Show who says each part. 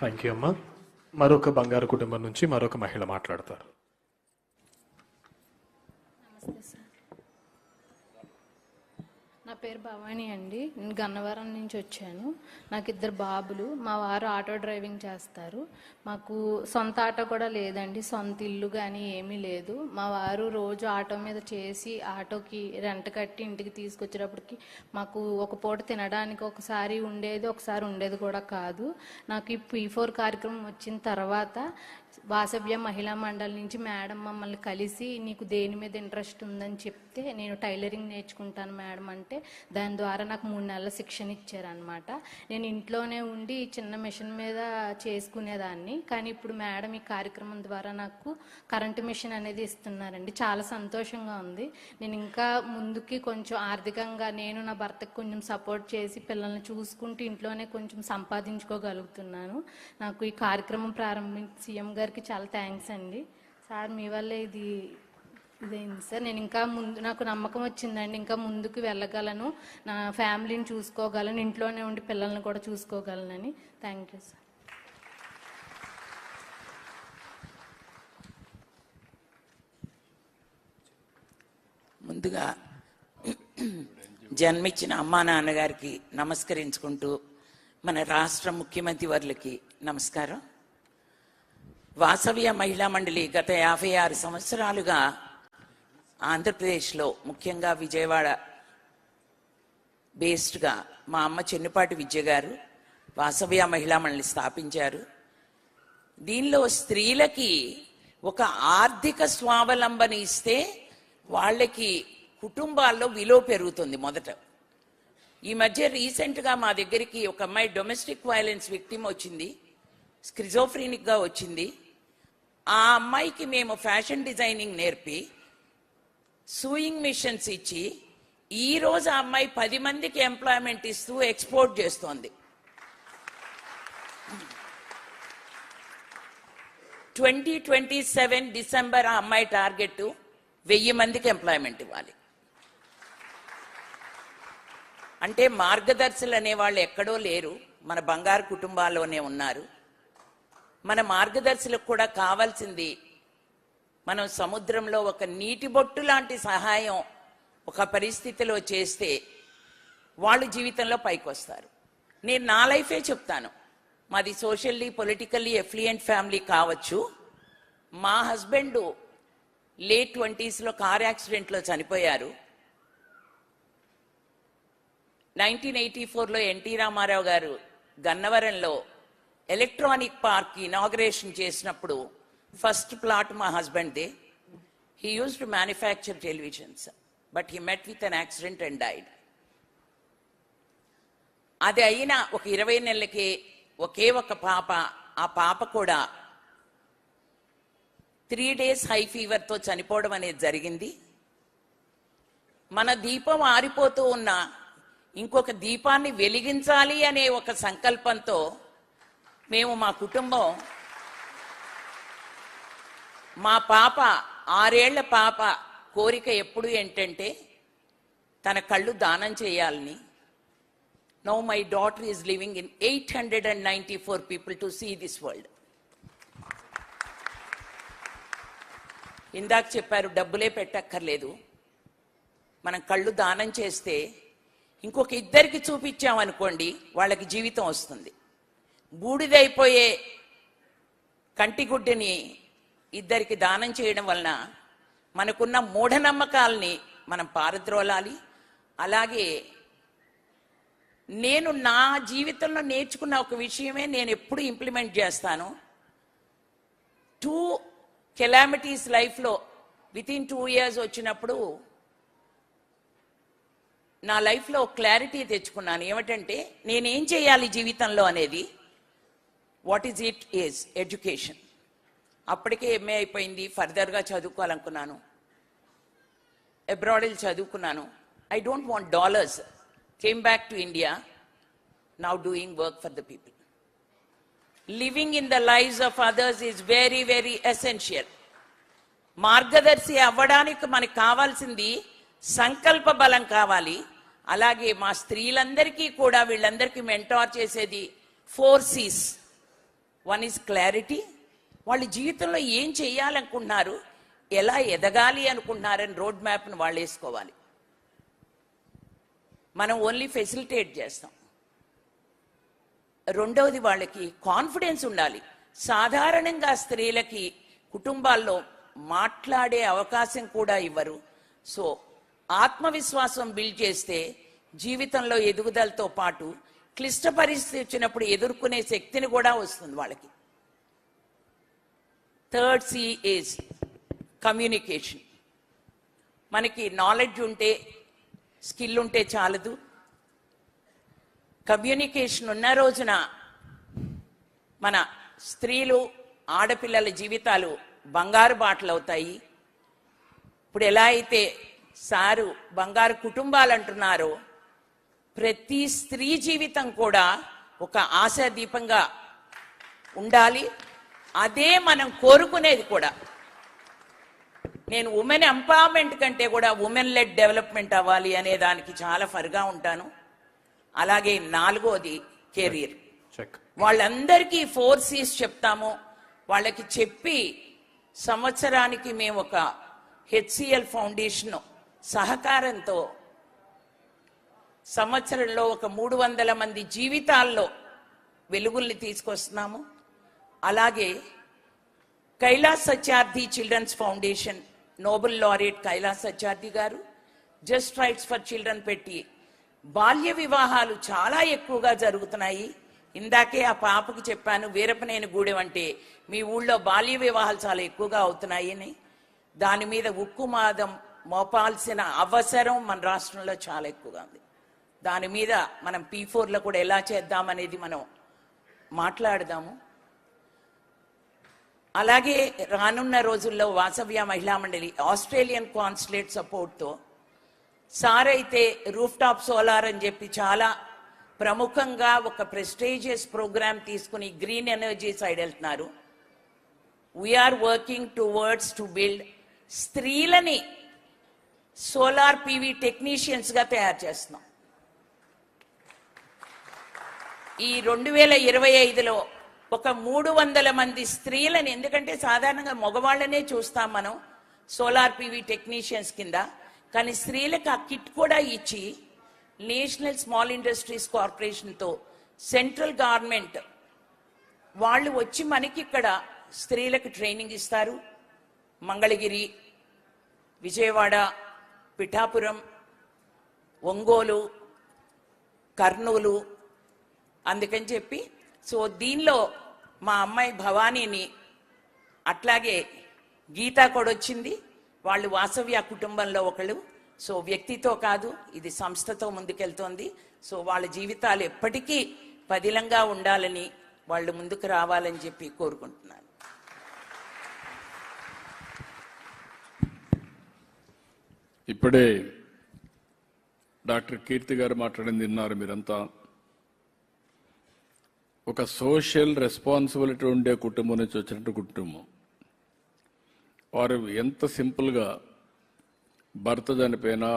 Speaker 1: Thank you అమ్మా. మరొక బంగారు కుటుంబం నుంచి మరొక మహిళ మాట్లాడతారు.
Speaker 2: నమస్తే సార్, నా పేరు భవానీ అండి. నేను గన్నవరం నుంచి వచ్చాను. నాకు 2 బాబులు. మా వారు ఆటో డ్రైవింగ్ చేస్తారు. మాకు సొంత ఆటో కూడా లేదండి, సొంత ఇల్లు కానీ ఏమీ లేదు. మా వారు రోజు ఆటో మీద చేసి ఆటోకి రెంట్ కట్టి ఇంటికి తీసుకొచ్చేటప్పటికి మాకు ఒక పూట తినడానికి ఒకసారి ఉండేది, ఒకసారి ఉండేది కూడా కాదు. నాకు ఈ P4 కార్యక్రమం వచ్చిన తర్వాత వాసవ్య మహిళా మండలి నుంచి మేడం మమ్మల్ని కలిసి నీకు దేని మీద ఇంట్రెస్ట్ ఉందని చెప్తే నేను టైలరింగ్ నేర్చుకుంటాను మేడం అంటే దాని ద్వారా నాకు 3 నెలల శిక్షణ ఇచ్చారనమాట. నేను ఇంట్లోనే ఉండి చిన్న మిషన్ మీద చేసుకునేదాన్ని. కానీ ఇప్పుడు మేడం ఈ కార్యక్రమం ద్వారా నాకు కరెంటు మిషన్ అనేది ఇస్తున్నారండి. చాలా సంతోషంగా ఉంది. నేను ఇంకా ముందుకి కొంచెం ఆర్థికంగా నేను నా భర్తకు కొంచెం సపోర్ట్ చేసి పిల్లల్ని చూసుకుంటూ ఇంట్లోనే కొంచెం సంపాదించుకోగలుగుతున్నాను. నాకు ఈ కార్యక్రమం ప్రారంభించి సీఎం గారికి చాలా థ్యాంక్స్ అండి. సార్ మీ వల్లే ఇదైంది సార్. నేను ఇంకా నాకు నమ్మకం వచ్చిందండి, ఇంకా ముందుకు వెళ్ళగలను, నా ఫ్యామిలీని చూసుకోగలను, ఇంట్లోనే ఉండి పిల్లల్ని కూడా చూసుకోగలనని. Thank you sir.
Speaker 3: ముందుగా జన్మించిన అమ్మా నాన్నగారికి నమస్కరించుకుంటూ మన రాష్ట్ర ముఖ్యమంత్రి వర్లకి నమస్కారం. వాసవ్య మహిళా మండలి గత 56 సంవత్సరాలుగా ఆంధ్రప్రదేశ్లో ముఖ్యంగా విజయవాడ బేస్డ్గా మా అమ్మ చెన్నుపాటి విద్య గారు వాసవ్య మహిళా మండలి స్థాపించారు. దీనిలో స్త్రీలకి ఒక ఆర్థిక స్వావలంబన ఇస్తే వాళ్ళకి కుటుంబాల్లో విలువ పెరుగుతుంది. మొదట ఈ మధ్య రీసెంట్గా మా దగ్గరికి ఒక అమ్మాయి డొమెస్టిక్ వైలెన్స్ విక్టిమ్ వచ్చింది, స్క్రిజోఫ్రీనిక్గా వచ్చింది. ఆ అమ్మాయికి మేము ఫ్యాషన్ డిజైనింగ్ నేర్పి సూయింగ్ మిషన్స్ ఇచ్చి ఈరోజు ఆ అమ్మాయి 10 మందికి ఎంప్లాయ్మెంట్ ఇస్తూ ఎక్స్పోర్ట్ చేస్తోంది. 2027 డిసెంబర్ ఆ అమ్మాయి టార్గెట్ 1000 మందికి ఎంప్లాయ్మెంట్ ఇవ్వాలి. అంటే మార్గదర్శులు అనేవాళ్ళు ఎక్కడో లేరు, మన బంగారు కుటుంబాల్లోనే ఉన్నారు. మన మార్గదర్శులకు కూడా కావాల్సింది మనం సముద్రంలో ఒక నీటి బొట్టు లాంటి సహాయం ఒక పరిస్థితిలో చేస్తే వాళ్ళు జీవితంలో పైకి వస్తారు. నేను నా లైఫే చెప్తాను. మాది సోషల్లీ పొలిటికల్లీ ఎఫ్లుయెంట్ ఫ్యామిలీ కావచ్చు. మా హస్బెండ్ లేట్ 20s కార్ యాక్సిడెంట్లో చనిపోయారు. 1984లో ఎన్టీ రామారావు గారు గన్నవరంలో ఎలక్ట్రానిక్ పార్క్ ఇనాగ్రేషన్ చేసినప్పుడు ఫస్ట్ ప్లాట్ మా హస్బెండ్దే. He use to manufacture televisions, but he met with an accident and died. అది అయిన ఒక 20 నెలలకే ఒకే ఒక పాప, ఆ పాప కూడా 3 days హై ఫీవర్తో చనిపోవడం అనేది జరిగింది. మన దీపం ఆరిపోతూ ఉన్న ఇంకొక దీపాన్ని వెలిగించాలి అనే ఒక సంకల్పంతో మేము మా కుటుంబం, మా పాప 6 ఏళ్ల పాప కోరిక ఎప్పుడు ఏంటంటే తన కళ్ళు దానం చేయాలని. Now my daughter is living in 894 people to see this world. ఇందాక చెప్పారు డబ్బులే పెట్టక్కర్లేదు, మనం కళ్ళు దానం చేస్తే ఇంకొక 2కి చూపించామనుకోండి వాళ్ళకి జీవితం వస్తుంది. బూడిదైపోయే కంటిగుడ్డని 2కి దానం చేయడం వలన మనకున్న మూఢనమ్మకాలని మనం పారద్రోలాలి. అలాగే నేను నా జీవితంలో నేర్చుకున్న ఒక విషయమే నేను ఎప్పుడు ఇంప్లిమెంట్ చేస్తాను. 2 కెలామిటీస్ లైఫ్లో వితిన్ 2 years వచ్చినప్పుడు నా లైఫ్లో క్లారిటీ తెచ్చుకున్నాను. ఏమిటంటే నేనేం చేయాలి జీవితంలో అనేది. What is it is education. అప్పటికే ఎంఏ అయిపోయింది, ఫర్దర్గా చదువుకోవాలనుకున్నాను. అబ్రాడ్ వెళ్ళి చదువుకున్నాను. I don't want dollars. Came back to India, now doing work for the people. Living in the lives of others is very very essential. మార్గదర్శి అవ్వడానికి మనకు కావాల్సింది సంకల్ప బలం కావాలి. అలాగే మా స్త్రీలందరికీ కూడా వీళ్ళందరికీ మెంటార్ చేసేది 4 C's. One is clarity. వాళ్ళ జీవితంలో ఏం చేయాలనుకుంటున్నారు, ఎలా ఎదగాలి అనుకుంటున్నారని రోడ్ మ్యాప్ను వాళ్ళు వేసుకోవాలి. మనం ఓన్లీ ఫెసిలిటేట్ చేస్తాం. రెండవది, వాళ్ళకి కాన్ఫిడెన్స్ ఉండాలి. సాధారణంగా స్త్రీలకి కుటుంబాల్లో మాట్లాడే అవకాశం కూడా ఇవ్వరు. సో ఆత్మవిశ్వాసం బిల్డ్ చేస్తే జీవితంలో ఎదుగుదలతో పాటు క్లిష్ట పరిస్థితి వచ్చినప్పుడు ఎదుర్కొనే శక్తిని కూడా వస్తుంది వాళ్ళకి. Third C is communication. మనకి నాలెడ్జ్ ఉంటే, స్కిల్ ఉంటే చాలదు. కమ్యూనికేషన్ ఉన్న రోజున మన స్త్రీలు, ఆడపిల్లల జీవితాలు బంగారు బాటలు అవుతాయి. ఇప్పుడు ఎలా అయితే సారు బంగారు కుటుంబాలు అంటున్నారో, ప్రతి స్త్రీ జీవితం కూడా ఒక ఆశాదీపంగా ఉండాలి. అదే మనం కోరుకునేది కూడా. నేను ఉమెన్ ఎంపవర్మెంట్ కంటే కూడా ఉమెన్ లెడ్ డెవలప్మెంట్ అవ్వాలి అనే దానికి చాలా ఫర్గా ఉంటాను. అలాగే నాలుగోది కెరీర్. వాళ్ళందరికీ 4 C's చెప్తాము. వాళ్ళకి చెప్పి సంవత్సరానికి మేము ఒక HCL ఫౌండేషన్ సహకారంతో సంవత్సరంలో ఒక 300 మంది జీవితాల్లో వెలుగుల్ని తీసుకొస్తున్నాము. అలాగే Kailash Satyarthi children's foundation, Nobel laureate Kailash Satyarthi గారు జస్ట్ రైట్స్ ఫర్ చిల్డ్రన్ పెట్టి బాల్య వివాహాలు చాలా ఎక్కువగా జరుగుతున్నాయి. ఇందాకే ఆ పాపకి చెప్పాను, వీరపనేని గూడెం అంటే మీ ఊళ్ళో బాల్య వివాహాలు చాలా ఎక్కువగా అవుతున్నాయని. దాని మీద ఉక్కుమాదం మోపాల్సిన అవసరం మన రాష్ట్రంలో చాలా ఎక్కువగా ఉంది. దాని మీద మనం P4లో కూడా ఎలా చేద్దామనేది మనం మాట్లాడదాము. అలాగే రానున్న రోజుల్లో వాసవ్య మహిళా మండలి ఆస్ట్రేలియన్ కాన్సులేట్ సపోర్ట్తో సార్ అయితే రూఫ్ టాప్ సోలార్ అని చెప్పి చాలా ప్రముఖంగా ఒక ప్రెస్టీజియస్ ప్రోగ్రామ్ తీసుకుని గ్రీన్ ఎనర్జీ సైడ్ వెళ్తున్నారు. We are working towards to build స్త్రీలని సోలార్ PV టెక్నీషియన్స్గా తయారు చేస్తున్నాం. ఈ 2025లో ఒక 300 మంది స్త్రీలని, ఎందుకంటే సాధారణంగా మగవాళ్ళనే చూస్తాం మనం సోలార్ PV టెక్నీషియన్స్ కింద, కానీ స్త్రీలకు ఆ కిట్ కూడా ఇచ్చి నేషనల్ స్మాల్ ఇండస్ట్రీస్ కార్పొరేషన్తో సెంట్రల్ గవర్నమెంట్ వాళ్ళు వచ్చి మనకి ఇక్కడ స్త్రీలకు ట్రైనింగ్ ఇస్తారు. మంగళగిరి, విజయవాడ, పిఠాపురం, ఒంగోలు, కర్నూలు, అందుకని చెప్పి సో దీనిలో మా అమ్మాయి భవానీని, అట్లాగే గీత కూడా వచ్చింది. వాళ్ళు వాసవ్య కుటుంబంలో ఒకళ్ళు. సో వ్యక్తితో కాదు, ఇది సంస్థతో ముందుకెళ్తోంది. సో వాళ్ళ జీవితాలు ఎప్పటికీ పదిలంగా ఉండాలని, వాళ్ళు ముందుకు రావాలని చెప్పి కోరుకుంటున్నాను.
Speaker 4: ఇప్పుడే డాక్టర్ కీర్తి గారు మాట్లాడింది విన్నారు మీరంతా. ఒక సోషల్ రెస్పాన్సిబిలిటీ ఉండే కుటుంబం నుంచి వచ్చినట్టు కుటుంబం. వారు ఎంత సింపుల్గా భర్త చనిపోయినా